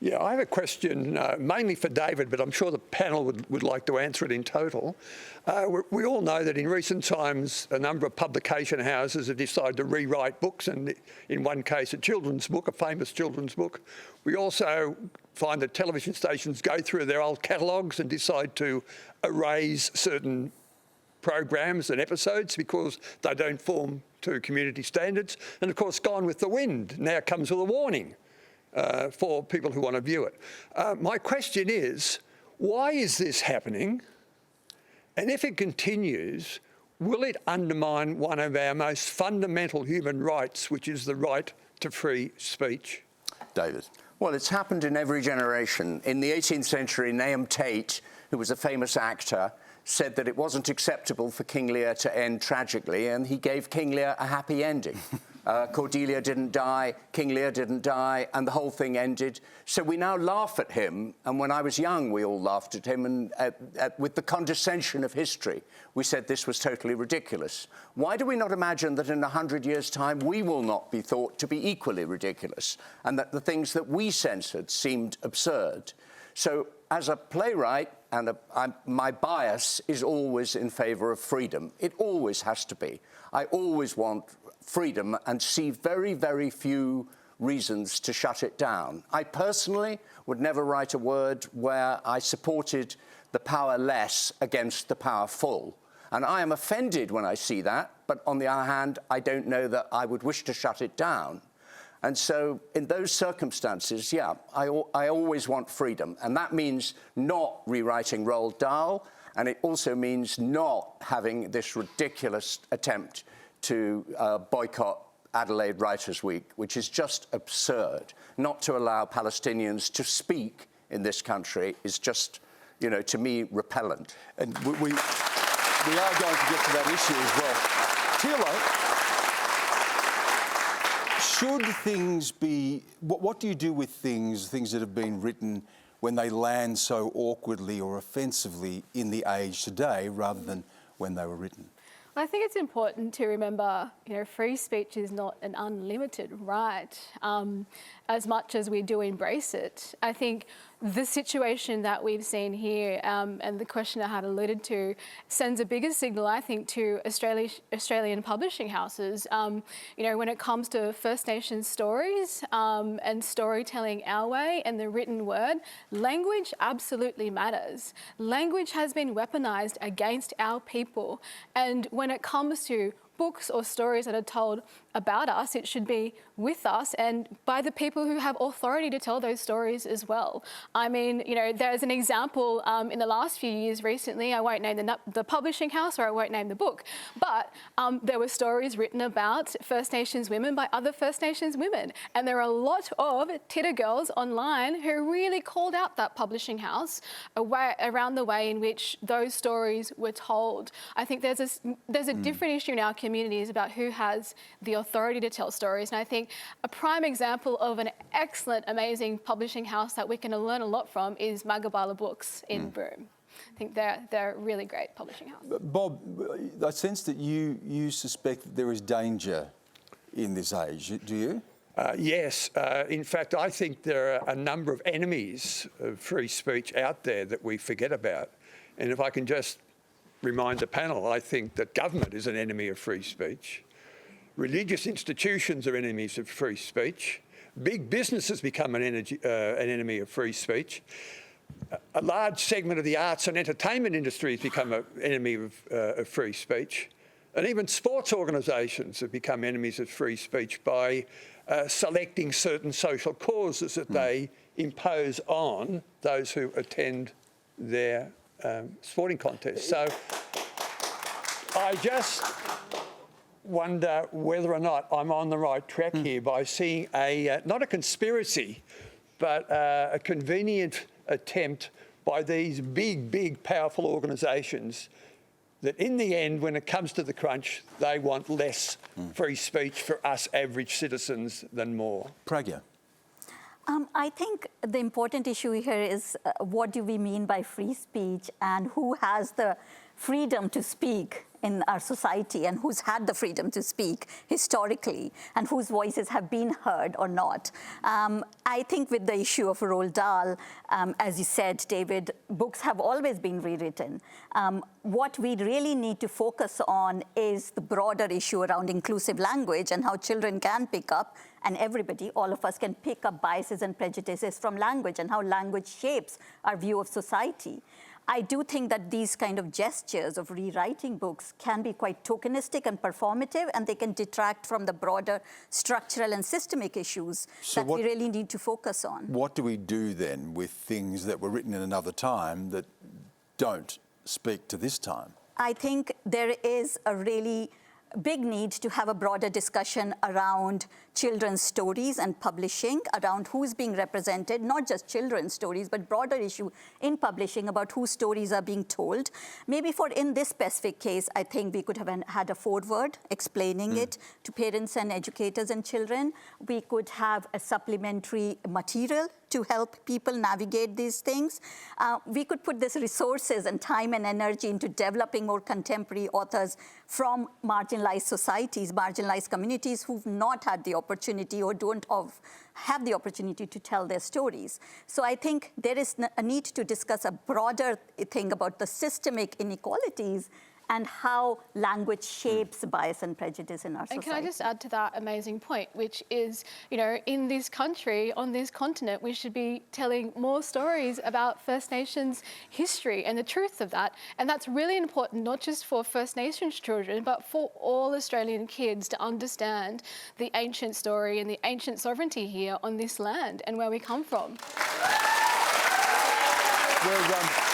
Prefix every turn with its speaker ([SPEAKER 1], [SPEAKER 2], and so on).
[SPEAKER 1] Yeah, I have a question mainly for David, but I'm sure the panel would like to answer it in total. We all know that in recent times a number of publication houses have decided to rewrite books, and in one case a children's book, a famous children's book. We also find that television stations go through their old catalogues and decide to erase certain programs and episodes because they don't form to community standards. And of course, Gone with the Wind now comes with a warning for people who want to view it. My question is, why is this happening? And if it continues, will it undermine one of our most fundamental human rights, which is the right to free speech?
[SPEAKER 2] David.
[SPEAKER 3] Well, it's happened in every generation. In the 18th century, Nahum Tate, who was a famous actor, said that it wasn't acceptable for King Lear to end tragically, and he gave King Lear a happy ending. Cordelia didn't die, King Lear didn't die, and the whole thing ended. So we now laugh at him, and when I was young, we all laughed at him, and with the condescension of history, we said this was totally ridiculous. Why do we not imagine that in 100 years' time, we will not be thought to be equally ridiculous, and that the things that we censored seemed absurd? So as a playwright, and my bias is always in favour of freedom. It always has to be. I always want freedom and see very, very few reasons to shut it down. I personally would never write a word where I supported the powerless against the powerful. And I am offended when I see that, but on the other hand, I don't know that I would wish to shut it down. And so in those circumstances, yeah, I always want freedom. And that means not rewriting Roald Dahl, and it also means not having this ridiculous attempt to boycott Adelaide Writers' Week, which is just absurd. Not to allow Palestinians to speak in this country is just, you know, to me, repellent.
[SPEAKER 2] And we are going to get to that issue as well. Teela, should things be... What do you do with things that have been written when they land so awkwardly or offensively in the age today rather than when they were written?
[SPEAKER 4] I think it's important to remember, you know, free speech is not an unlimited right, as much as we do embrace it. I think the situation that we've seen here, and the question I had alluded to, sends a bigger signal, I think, to Australian publishing houses. You know, when it comes to First Nations stories and storytelling our way and the written word, language absolutely matters. Language has been weaponised against our people, and when it comes to books or stories that are told about us, it should be with us and by the people who have authority to tell those stories as well. I mean, you know, there's an example in the last few years recently, I won't name the publishing house or I won't name the book, but there were stories written about First Nations women by other First Nations women. And there are a lot of titter girls online who really called out that publishing house around the way in which those stories were told. I think there's a different issue in our communities about who has the authority to tell stories. And I think a prime example of an excellent, amazing publishing house that we can learn a lot from is Magabala Books in Broome. I think they're a really great publishing house.
[SPEAKER 2] Bob, I sense that you suspect that there is danger in this age. Do you?
[SPEAKER 1] Yes. In fact, I think there are a number of enemies of free speech out there that we forget about. And if I can just remind the panel, I think that government is an enemy of free speech. Religious institutions are enemies of free speech. Big businesses become an enemy of free speech. A large segment of the arts and entertainment industries become an enemy of free speech. And even sports organisations have become enemies of free speech by selecting certain social causes that they impose on those who attend their sporting contests. So I just wonder whether or not I'm on the right track here by seeing not a conspiracy, but a convenient attempt by these big, powerful organisations that in the end, when it comes to the crunch, they want less free speech for us average citizens than more.
[SPEAKER 2] Pragya.
[SPEAKER 5] I think the important issue here is what do we mean by free speech and who has the freedom to speak in our society and who's had the freedom to speak historically and whose voices have been heard or not. I think with the issue of Roald Dahl, as you said, David, books have always been rewritten. What we really need to focus on is the broader issue around inclusive language and how children can pick up, and everybody, all of us, can pick up biases and prejudices from language and how language shapes our view of society. I do think that these kind of gestures of rewriting books can be quite tokenistic and performative, and they can detract from the broader structural and systemic issues that we really need to focus on.
[SPEAKER 2] What do we do then with things that were written in another time that don't speak to this time?
[SPEAKER 5] I think there is a really big need to have a broader discussion around children's stories and publishing, around who's being represented, not just children's stories, but broader issue in publishing about whose stories are being told. Maybe in this specific case, I think we could have had a foreword explaining it to parents and educators and children. We could have a supplementary material to help people navigate these things. We could put these resources and time and energy into developing more contemporary authors from marginalized societies, marginalized communities who've not had the opportunity or don't have the opportunity to tell their stories. So I think there is a need to discuss a broader thing about the systemic inequalities and how language shapes bias and prejudice in our society.
[SPEAKER 4] And can I just add to that amazing point, which is, in this country, on this continent, we should be telling more stories about First Nations history and the truth of that. And that's really important, not just for First Nations children, but for all Australian kids to understand the ancient story and the ancient sovereignty here on this land and where we come from.
[SPEAKER 2] Well,